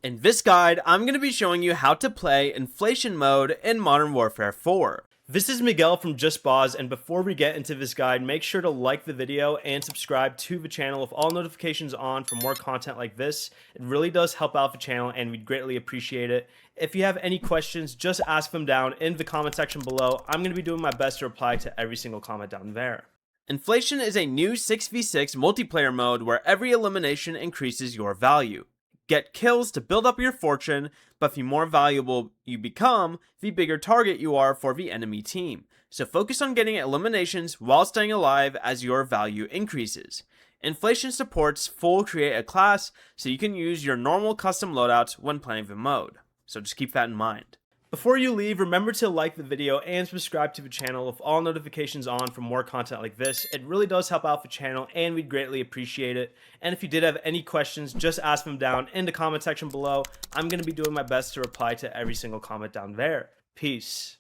In this guide, I'm going to be showing you how to play Inflation Mode in Modern Warfare 4. This is Miguel from Just Boz, and before we get into this guide, make sure to like the video and subscribe to the channel with all notifications on for more content like this. It really does help out the channel and we'd greatly appreciate it. If you have any questions, just ask them down in the comment section below. I'm going to be doing my best to reply to every single comment down there. Inflation is a new 6v6 multiplayer mode where every elimination increases your value. Get kills to build up your fortune, but the more valuable you become, the bigger target you are for the enemy team. So focus on getting eliminations while staying alive as your value increases. Inflation supports full create a class, so you can use your normal custom loadouts when playing the mode. So just keep that in mind. Before you leave, remember to like the video and subscribe to the channel with all notifications on for more content like this. It really does help out the channel and we'd greatly appreciate it. And if you did have any questions, just ask them down in the comment section below. I'm going to be doing my best to reply to every single comment down there. Peace.